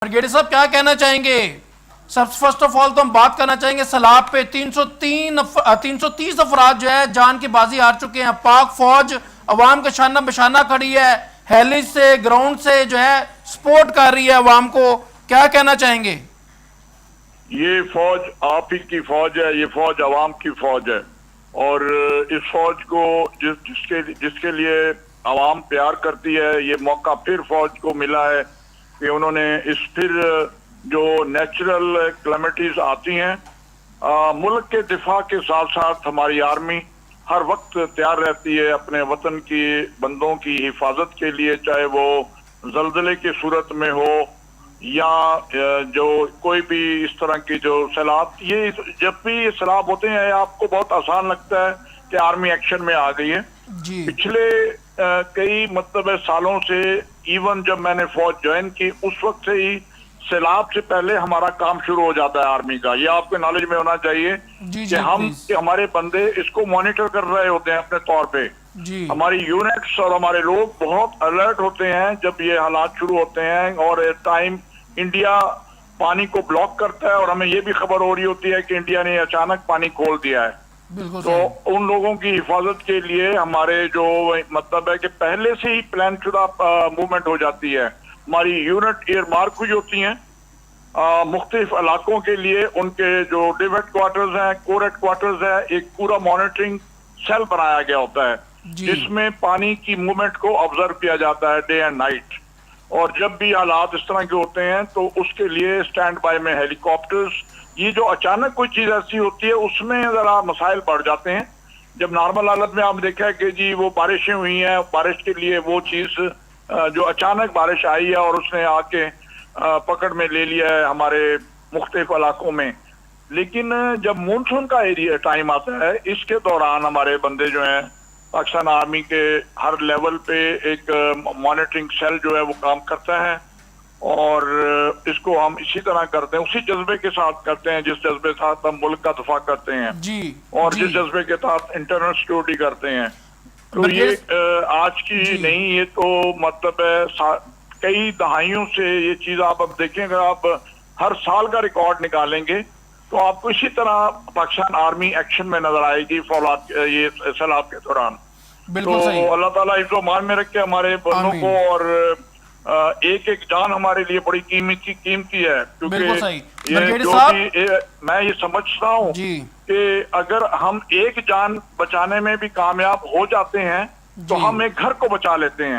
Brigadier साहब क्या कहना चाहेंगे? सब फर्स्ट ऑफ ऑल तो हम बात करना चाहेंगे सैलाब पे 330 अफराद जो है जान की बाजी हार चुके हैं। पाक फौज अवाम का शाना बशाना खड़ी है, हेली से ग्राउंड से जो है सपोर्ट कर रही है अवाम को, क्या कहना चाहेंगे? ये फौज आप ही की फौज है, ये फौज अवाम की फौज है और इस फौज को जिसके लिए अवाम प्यार करती है, ये मौका फिर फौज को मिला है कि उन्होंने फिर जो नेचुरल क्लेमिटीज आती हैं मुल्क के दिफा के साथ साथ हमारी आर्मी हर वक्त तैयार रहती है अपने वतन की बंदों की हिफाजत के लिए, चाहे वो जल्जले की सूरत में हो या जो कोई भी इस तरह की जो सैलाब। ये जब भी ये सैलाब होते हैं आपको बहुत आसान लगता है कि आर्मी एक्शन में आ गई है जी। पिछले कई सालों से, इवन जब मैंने फौज ज्वाइन की उस वक्त से ही सैलाब से पहले हमारा काम शुरू हो जाता है आर्मी का। ये आपके नॉलेज में होना चाहिए कि हमारे बंदे इसको मॉनिटर कर रहे होते हैं अपने तौर पे जी। हमारी यूनिट्स और हमारे लोग बहुत अलर्ट होते हैं जब ये हालात शुरू होते हैं और टाइम इंडिया पानी को ब्लॉक करता है और हमें ये भी खबर हो रही होती है कि इंडिया ने अचानक पानी खोल दिया है। तो उन लोगों की हिफाजत के लिए हमारे जो है कि पहले से ही प्लान शुदा मूवमेंट हो जाती है। हमारी यूनिट एयर मार्क हुई होती हैं मुख्तलिफ इलाकों के लिए, उनके जो डिव हेडक्वार्टर्स हैं, कोर हेडक्वार्टर्स है, एक पूरा मॉनिटरिंग सेल बनाया गया होता है जिसमें पानी की मूवमेंट को ऑब्जर्व किया जाता है डे एंड नाइट। और जब भी हालात इस तरह के होते हैं तो उसके लिए स्टैंड बाय में हेलीकॉप्टर्स, ये जो अचानक कोई चीज ऐसी होती है उसमें जरा मसाइल बढ़ जाते हैं। जब नॉर्मल हालत में आप देखा है कि जी वो बारिशें हुई हैं, बारिश के लिए वो चीज जो अचानक बारिश आई है और उसने आके पकड़ में ले लिया है हमारे मुख्तलिफ इलाकों में। लेकिन जब मानसून का एरिया टाइम आता है, इसके दौरान हमारे बंदे जो हैं पाकिस्तान आर्मी के हर लेवल पे एक मॉनिटरिंग सेल जो है वो काम करता है और इसको हम इसी तरह करते हैं, उसी जज्बे के साथ करते हैं जिस जज्बे के साथ हम मुल्क का दफा करते हैं जी, और जिस जज्बे के साथ इंटरनल सिक्योरिटी करते हैं। तो ये आज की नहीं, ये तो है कई दहाइयों से ये चीज आप अब देखेंगे, आप हर साल का रिकॉर्ड निकालेंगे तो आपको इसी तरह पाकिस्तान आर्मी एक्शन में नजर आएगी फौलाद ये सैलाब के दौरान। तो अल्लाह ताला इज्जो मान में रखे हमारे बंदों को, और एक एक जान हमारे लिए बड़ी कीमती है क्योंकि ये जो भी मैं ये समझता हूँ कि अगर हम एक जान बचाने में भी कामयाब हो जाते हैं तो हम एक घर को बचा लेते हैं।